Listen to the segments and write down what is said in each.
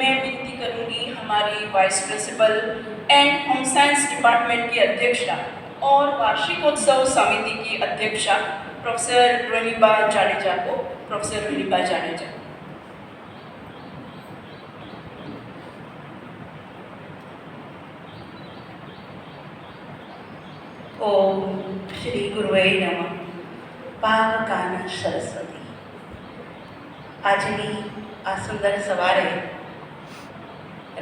मैं विनती करूंगी हमारी vice principal and home science department की अध्यक्षा और वार्षिकोत्सव समिति की अध्यक्षा प्रोफेसर रोहिबा जाडेजा को। प्रोफेसर रोहिबा जाडेजा। ओम श्री गुरुवे नमः। पावकान सरस्वती। આજની આ સુંદર સવારે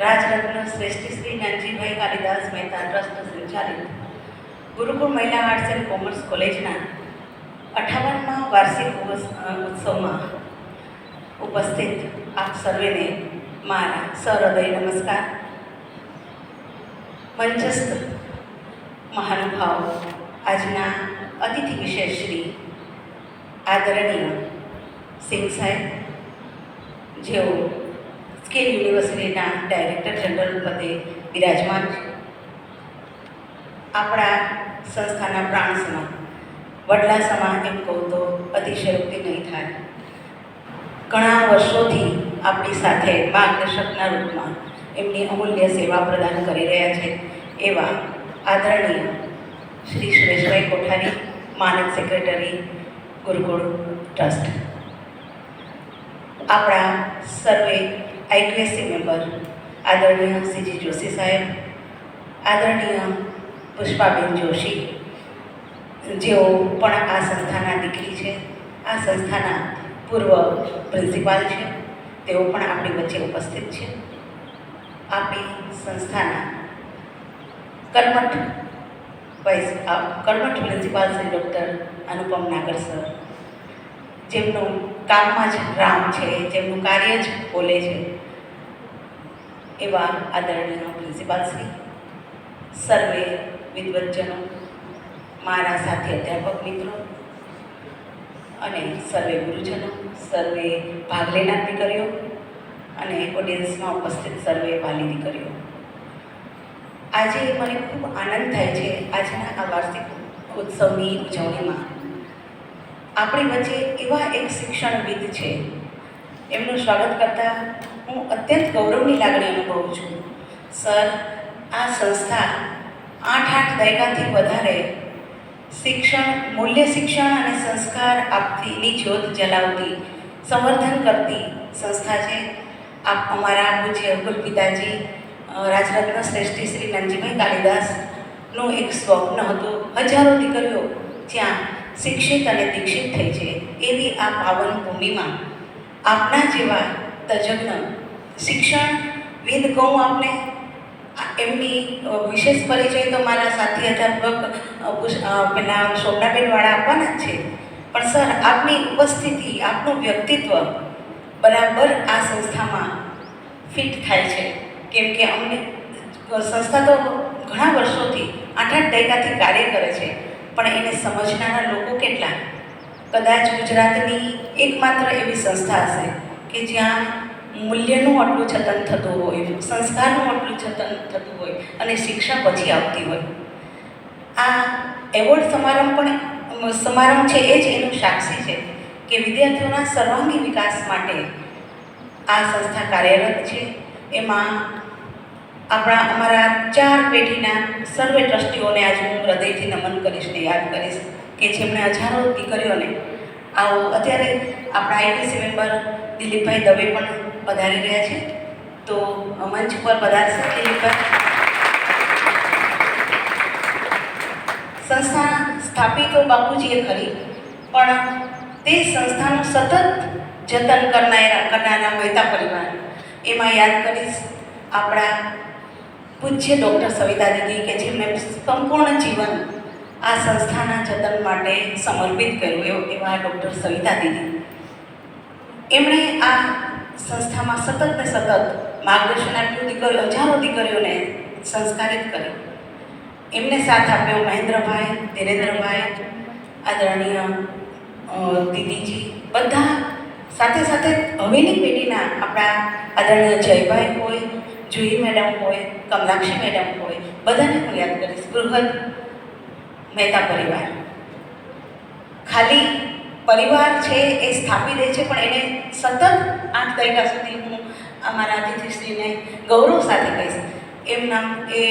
રાજરત્ન શ્રેષ્ઠ શ્રી નાનજીભાઈ કાલિદાસ મહેતા ટ્રસ્ટ સંચાલિત ગુરુકુળ મહિલા આર્ટ્સ એન્ડ કોમર્સ કોલેજના 58મા વાર્ષિક ઉત્સવમાં ઉપસ્થિત આપ સર્વેને મારા સહૃદય નમસ્કાર। મંચસ્થ મહાનુભાવ, આજના અતિથિ વિશેષ શ્રી આદરણીય સિંહ સાહેબ, જેઓ સ્કિલ યુનિવર્સિટીના ડાયરેક્ટર જનરલ પદે બિરાજમાન છે, આપણા સંસ્થાના પ્રાણસમા, વડલા સમા એમ કહું તો અતિશયોક્તિ નહીં થાય। ઘણા વર્ષોથી આપણી સાથે માર્ગદર્શકના રૂપમાં એમની અમૂલ્ય સેવા પ્રદાન કરી રહ્યા છે એવા આદરણીય શ્રી સુરેશભાઈ કોઠારી, માનદ સેક્રેટરી ગુરુકુળ ટ્રસ્ટ, આપણા સર્વે આઈક્યુએસસી મેમ્બર આદરણીય સીજી જોશી સાહેબ, આદરણીય પુષ્પાબેન જોશી, જેઓ પણ આ સંસ્થાના દીકરી છે, આ સંસ્થાના પૂર્વ પ્રિન્સિપાલ છે, તેઓ પણ આપણી વચ્ચે ઉપસ્થિત છે। આપણી સંસ્થાના કર્મઠ પ્રિન્સિપાલ શ્રી ડૉક્ટર અનુપમ નાગર સર, જેમનું કામમાં જ રામ છે, જેમનું કાર્ય જ બોલે છે, એવા આદરણીય પ્રિન્સિપાલ શ્રી, સર્વે વિદ્વજ્જનો, મારા સાથી અધ્યાપક મિત્રો અને સર્વે ગુરુજનો, સર્વે ભાગ લેનાર દીકરીઓ અને ઓડિયન્સમાં ઉપસ્થિત સર્વે વાલી દીકરીઓ, આજે મને ખૂબ આનંદ થાય છે આજના આ વાર્ષિક ઉત્સવની ઉજવણીમાં આપણી વચ્ચે એવા એક શિક્ષણવિદ છે, એમનું સ્વાગત કરતાં હું અત્યંત ગૌરવની લાગણી અનુભવું છું। સર, આ સંસ્થા 8 દાયકાથી વધારે શિક્ષણ, મૂલ્ય શિક્ષણ અને સંસ્કાર આપતીની જ્યોત જલાવતી, સંવર્ધન કરતી સંસ્થા છે। આપ અમારા પૂજ્ય કુલપિતાજી રાજરત્ન શ્રેષ્ઠ શ્રી નાનજીભાઈ કાલિદાસનું એક સ્વપ્ન હતું, હજારો દીકરીઓ જ્યાં શિક્ષિત અને દીક્ષિત થઈ છે, એવી આ પાવન ભૂમિમાં આપના જેવા તજજ્ઞ શિક્ષણવિદ કહું આપને, એમની વિશેષ પરિચય તો મારા સાથી અધ્યાપક પેલા શોભનાબેનવાળા આપવાના જ છે, પણ સર આપની ઉપસ્થિતિ, આપનું વ્યક્તિત્વ બરાબર આ સંસ્થામાં ફિટ થાય છે, કેમ કે અમને સંસ્થા તો ઘણા વર્ષોથી 8 દાયકાથી કાર્ય કરે છે, પણ એને સમજનારા લોકો કેટલા? કદાચ ગુજરાતની એકમાત્ર એવી સંસ્થા હશે કે જ્યાં મૂલ્યનું આટલું જતન થતું હોય, સંસ્કારનું આટલું જતન થતું હોય અને શિક્ષા પછી આવતી હોય। આ એવોર્ડ સમારંભ છે એ જ એનું સાક્ષી છે કે વિદ્યાર્થીઓના સર્વાંગી વિકાસ માટે આ સંસ્થા કાર્યરત છે। એમાં અમારા 4 પેઢીના સર્વે ટ્રસ્ટીઓને આજે હું હૃદયથી નમન કરીશ ને યાદ કરીશ કે જેમણે હજારો દીકરીઓને આવો, અત્યારે આપણા આઈપીસી મેમ્બર દિલીપભાઈ દવે પણ પધારી રહ્યા છે, તો મંચ પર પધારશે દિલીપભાઈ। સંસ્થા સ્થાપિત તો બાપુજીએ ખરી, પણ તે સંસ્થાનું સતત જતન કરનારા મહેતા પરિવાર, એમાં યાદ કરીશ આપણા પૂજ્ય ડૉક્ટર સવિતા દીદી કે જેમણે સંપૂર્ણ જીવન આ સંસ્થાના જતન માટે સમર્પિત કર્યું, એવા ડૉક્ટર સવિતા દીદી, એમણે આ સંસ્થામાં સતત ને સતત માર્ગદર્શન આપ્યું, હજારો દીકરીઓને સંસ્કારિત કરી, એમને સાથ આપ્યો મહેન્દ્રભાઈ, ધીરેન્દ્રભાઈ, આદરણીય દીદીજી, બધા સાથે સાથે હવેની પેઢીના આપણા આદરણીય જયભાઈ હોય, જુહી મેડમ હોય, કમલાક્ષી મેડમ હોય, બધાને હું યાદ કરીશ। બૃહદ મહેતા પરિવાર ખાલી પરિવાર છે એ સ્થાપી દે છે, પણ એને સતત 8 દાયકા સુધી હું અમારા અતિથિશ્રીને ગૌરવ સાથે કહીશ, એમના એ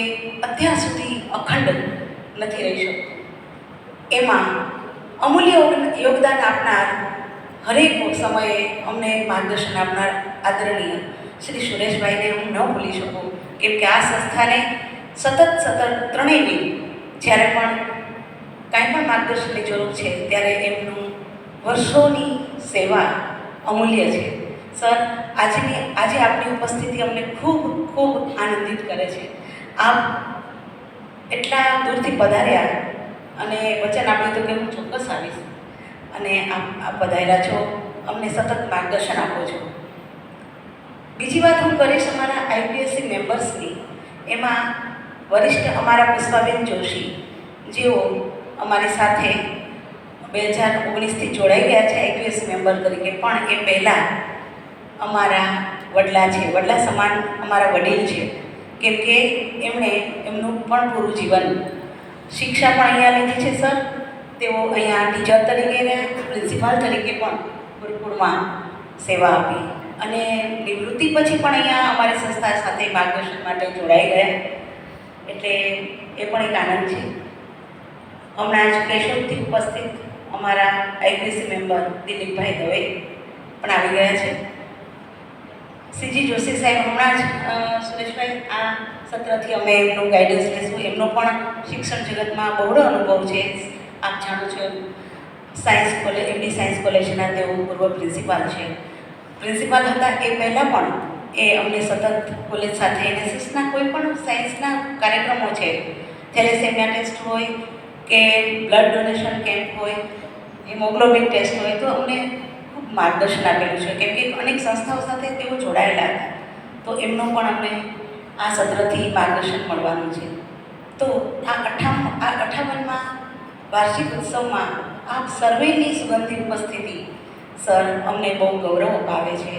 અત્યાર સુધી અખંડ નથી રહી શકતું. એમાં અમૂલ્ય યોગદાન આપનાર, હરેક સમયે અમને માર્ગદર્શન આપનાર આદરણીય શ્રી સુરેશભાઈને હું ન ભૂલી શકું, કેમ કે આ સંસ્થાને સતત ત્રણેય વીક જ્યારે પણ કાંઈ પણ માર્ગદર્શનની જરૂર છે ત્યારે એમનું વર્ષોની સેવા અમૂલ્ય છે. સર, આજે આપની ઉપસ્થિતિ અમને ખૂબ ખૂબ આનંદિત કરે છે. આપ એટલા દૂરથી પધાર્યા અને વચન આપ્યું હતું કે હું ચોક્કસ આવીશ, અને આપ પધાર્યા છો, અમને સતત માર્ગદર્શન આપો છો. બીજી વાત હું કરીશ અમારા આઈપીએસસી મેમ્બર્સની. એમાં વરિષ્ઠ અમારા પુષ્પાબેન જોશી, જેઓ અમારી સાથે 2019થી જોડાઈ ગયા છે આઈપીએસ મેમ્બર તરીકે, પણ એ પહેલાં અમારા વડલા છે, વડલા સમાન અમારા વડીલ છે, કેમ કે એમણે એમનું પણ પૂરું જીવન શિક્ષા પણ અહીંયા લીધી છે. સર, તેઓ અહીંયા ટીચર તરીકે રહ્યા, પ્રિન્સિપાલ તરીકે પણ ગુરુકુળમાં સેવા આપી, અને નિવૃત્તિ પછી પણ અહીંયા અમારી સંસ્થા સાથે માર્ગદર્શન માટે જોડાઈ ગયા, એટલે એ પણ એક આનંદ છે. હમણાં જ કેશોદથી ઉપસ્થિત અમારા આઈપીએસસી મેમ્બર દિલીપભાઈ દવે પણ આવી ગયા છે. સીજી જોશી સાહેબ હમણાં જ સુરેશભાઈ આ સત્રથી અમે એમનું ગાઈડન્સ લઈશું. એમનો પણ શિક્ષણ જગતમાં બહોળો અનુભવ છે. આપ જાણો છો, સાયન્સ કોલેજ, એમડી સાયન્સ કોલેજના તેઓ પૂર્વ પ્રિન્સિપાલ છે. પ્રિન્સિપાલ હતા એ પહેલાં પણ એ અમને સતત કોલેજ સાથે એનએસએસના કોઈ પણ સાયન્સના કાર્યક્રમો છે, થેલેસેમિયા ટેસ્ટ હોય કે બ્લડ ડોનેશન કેમ્પ હોય, હિમોગ્લોબિન ટેસ્ટ હોય, તો અમને ખૂબ માર્ગદર્શન આપેલું છે, કેમ કે અનેક સંસ્થાઓ સાથે તેઓ જોડાયેલા હતા. તો એમનું પણ અમને આ સત્રથી માર્ગદર્શન મળવાનું છે. તો આ 58મા વાર્ષિક ઉત્સવમાં આપ સર્વેની સુગંધી ઉપસ્થિતિ સર અમને બહુ ગૌરવ અપાવે છે.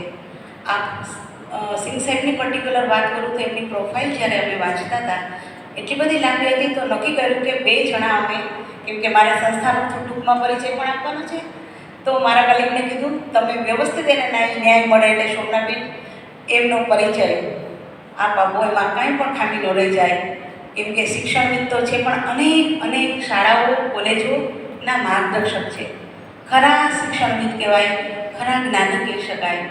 આપ સિંહ સાહેબની પર્ટિક્યુલર વાત કરું તો એમની પ્રોફાઇલ જ્યારે અમે વાંચતા હતા એટલી બધી લાંબી હતી, તો નક્કી કર્યું કે 2 જણા અમે, કેમ કે મારે સંસ્થાનો ટૂંકમાં પરિચય પણ આપવાનો છે, તો મારા કલીગને કીધું તમે વ્યવસ્થિત એને ન્યાય મળે એટલે શોભનાબેન એમનો પરિચય આપ આપો, એમાં કાંઈ પણ ખામી ન રહી જાય, કેમ કે શિક્ષણવિદ તો છે પણ અનેક શાળાઓ કોલેજોના માર્ગદર્શક છે. ખરા શિક્ષણવિદ કહેવાય, ખરા જ્ઞાની કહી શકાય.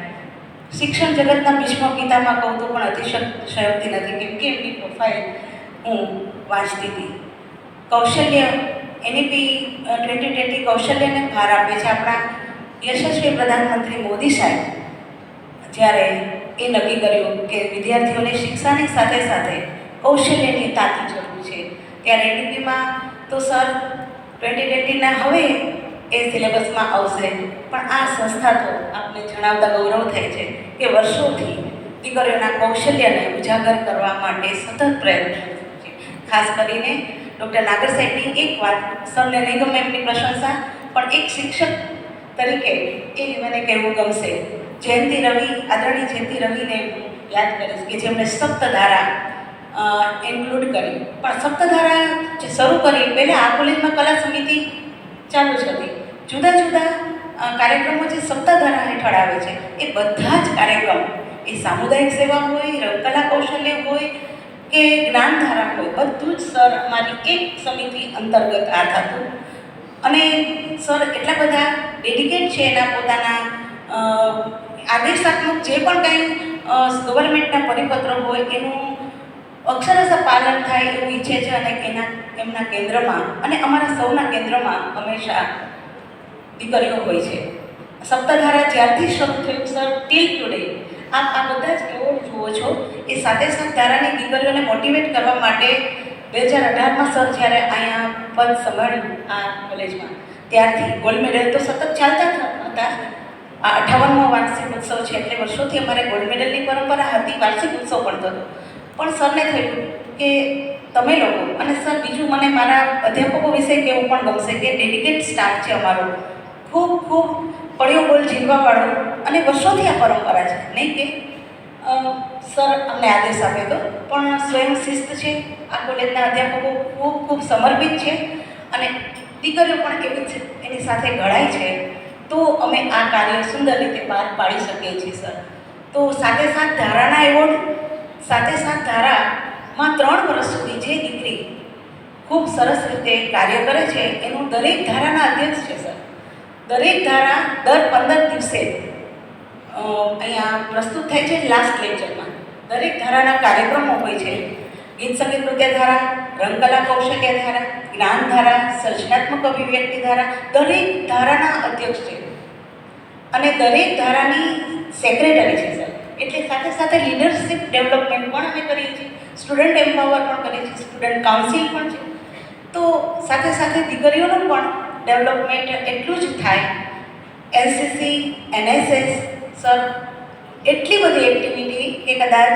શિક્ષણ જગતના ભીષ્મ પિતામાં કહું તો પણ અતિશયોક્તિ નથી, કેમ કે એમની પ્રોફાઇલ હું વાંચતી હતી. કૌશલ્ય, એનઈપી 2020 કૌશલ્યને ભાર આપે છે. આપણા યશસ્વી પ્રધાનમંત્રી મોદી સાહેબ જ્યારે એ નક્કી કર્યું કે વિદ્યાર્થીઓને શિક્ષાની સાથે સાથે કૌશલ્યની તાતી જરૂર છે, ત્યારે એનઈપીમાં તો સર 2020ના હવે એ સિલેબસમાં આવશે, પણ આ સંસ્થા તો આપને જણાવતા ગૌરવ થાય છે કે વર્ષોથી દીકરીઓના કૌશલ્યને ઉજાગર કરવા માટે સતત પ્રયત્ન છે. ખાસ કરીને ડૉક્ટર નાગર સાહેબની એક વાત, સરને નહીં ગમે એમની પ્રશંસા, પણ એક શિક્ષક તરીકે એ મને કહેવું ગમશે, જયંતિ રવિ, આદરણીય જયંતિ રવિને હું યાદ કરીશ કે જેમણે સપ્તધારા ઇન્ક્લુડ કરી. પણ સપ્તધારા જે શરૂ કરી પહેલાં આ કોલેજમાં કલા સમિતિ ચાલુ જ હતી. જુદા જુદા કાર્યક્રમો જે સપ્તધારા હેઠળ આવે છે એ બધા જ કાર્યક્રમ, એ સામુદાયિક સેવા હોય, કલા કૌશલ્ય હોય કે જ્ઞાનધારા હોય, બધું જ સર અમારી એક સમિતિ અંતર્ગત આ થતું. અને સર એટલા બધા ડેડિકેટ છે એના પોતાના આદેશાત્મક જે પણ કંઈ ગવર્મેન્ટના પરિપત્રો હોય એનું અક્ષરશઃ પાલન થાય એવું ઈચ્છે છે, અને એમના કેન્દ્રમાં અને અમારા સૌના કેન્દ્રમાં હંમેશા દીકરીઓ હોય છે. સપ્તધારા જ્યારથી શરૂ થયું સર ટીલ ટુડે આપ આ બધા જ એવોર્ડ જુઓ છો, એ સાથે ધારાની દીકરીઓને મોટિવેટ કરવા માટે 2018માં સર જ્યારે અહીંયા પદ સંભાળ્યું આ કોલેજમાં, ત્યારથી ગોલ્ડ મેડલ તો સતત ચાલતા હતા. આ 58મો વાર્ષિક ઉત્સવ છે એટલે વર્ષોથી અમારે ગોલ્ડ મેડલની પરંપરા હતી, વાર્ષિક ઉત્સવ પણ થતો. પણ સરને થયું કે તમે લોકો, અને સર બીજું મને મારા અધ્યાપકો વિશે કહેવું પણ ગમશે કે ડેડિકેટ સ્ટાફ છે અમારો, ખૂબ ખૂબ પડ્યો બોલ જીતવાવાળો, અને વર્ષોથી આ પરંપરા છે. નહીં કે સર અમને આદેશ આપે તો, પણ સ્વયં શિસ્ત છે. આ કોલેજના અધ્યાપકો ખૂબ ખૂબ સમર્પિત છે, અને દીકરીઓ પણ એવી જ એની સાથે ઘડાય છે, તો અમે આ કાર્ય સુંદર રીતે પાર પાડી શકીએ છીએ. સર તો સાથે સાથ ધારાના એવોર્ડ, સાથે સાથ ધારામાં 3 વર્ષ સુધી જે દીકરી ખૂબ સરસ રીતે કાર્ય કરે છે એનું દરેક ધારાના અધ્યક્ષ છે સર. દરેક ધારા દર 15 દિવસે અહીંયા પ્રસ્તુત થાય છે લાસ્ટ લેક્ચરમાં. દરેક ધારાના કાર્યક્રમો હોય છે. ગીત સંગીત નૃત્ય ધારા, રંગકલા કૌશલ્ય ધારા, જ્ઞાન ધારા, સર્જનાત્મક અભિવ્યક્તિ ધારા, દરેક ધારાના અધ્યક્ષ છે અને દરેક ધારાની સેક્રેટરી છે સર. એટલે સાથે સાથે લીડરશિપ ડેવલપમેન્ટ પણ અમે કરીએ છીએ, સ્ટુડન્ટ એમ્પાવર પણ કરીએ છીએ, સ્ટુડન્ટ કાઉન્સિલ પણ છે. તો સાથે સાથે દીકરીઓનું પણ ડેવલપમેન્ટ એટલું જ થાય. એનસીસી, એનએસએસ સર, એટલી બધી એક્ટિવિટી કે કદાચ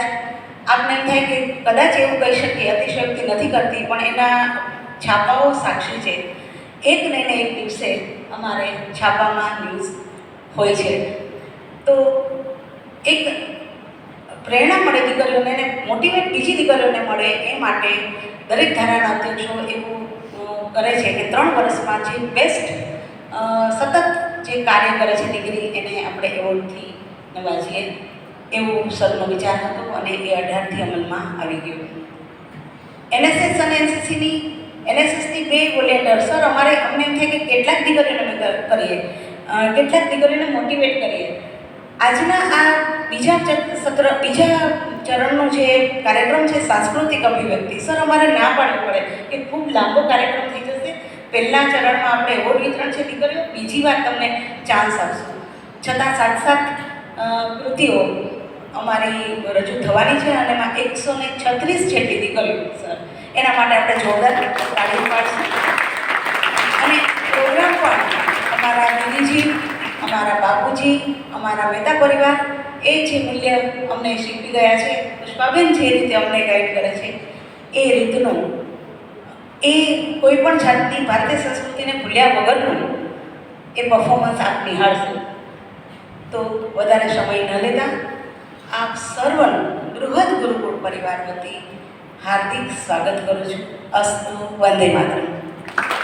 આપને એમ થાય કે કદાચ એવું કહી શકીએ અતિશયોક્તિ નથી કરતી, પણ એના છાપાઓ સાક્ષી છે. એક ને એક દિવસે અમારે છાપામાં ન્યૂઝ હોય છે. તો એક પ્રેરણા મળે દીકરીઓને અને મોટિવેટ બીજી દીકરીઓને મળે એ માટે દરેક ધારાના અધ્યક્ષો એવું કરે છે કે 3 વર્ષમાં જે બેસ્ટ સતત જે કાર્ય કરે છે દીકરી એને આપણે એવોર્ડથી નવાજીએ, એવું સરનો વિચાર હતો અને એ 18થી અમલમાં આવી ગયું. એનએસએસ અને એનએસએસની 2 વોલેન્ટિયર સર અમને એમ થાય કે કેટલાક દીકરીઓને અમે કરીએ, કેટલાક દીકરીઓને મોટિવેટ કરીએ. આજના આ બીજા ચરણનો જે કાર્યક્રમ છે સાંસ્કૃતિક અભિવ્યક્તિ, સર અમારે ના પાડવું પડે કે ખૂબ લાંબો કાર્યક્રમ થઈ જશે. પહેલા ચરણમાં આપણે એવોર્ડ વિતરણ છે દીકરીઓ, બીજી વાર તમને ચાન્સ આપશું. છતાં 7 કૃતિઓ અમારી રજૂ થવાની છે અને એમાં 136 જેટલી દીકરીઓ સર. એના માટે આપણે જોરદાર તાળી પાડશું. અને પ્રોગ્રામ પણ અમારા દીદીજી, અમારા બાપુજી, અમારા મહેતા પરિવાર એ જે મૂલ્ય અમને શીખવી ગયા છે, પુષ્પાબેન જે રીતે અમને ગાઈડ કરે છે એ રીતનું, એ કોઈ પણ જાતની ભારતીય સંસ્કૃતિને ભૂલ્યા વગરનું એ પરફોર્મન્સ આપ નિહાળશે. તો વધારે સમય ન લેતા આપ સર્વનું બૃહદ ગુરુકુળ પરિવાર વતી હાર્દિક સ્વાગત કરું છું. અસ્તુ, વંદે માતરમ.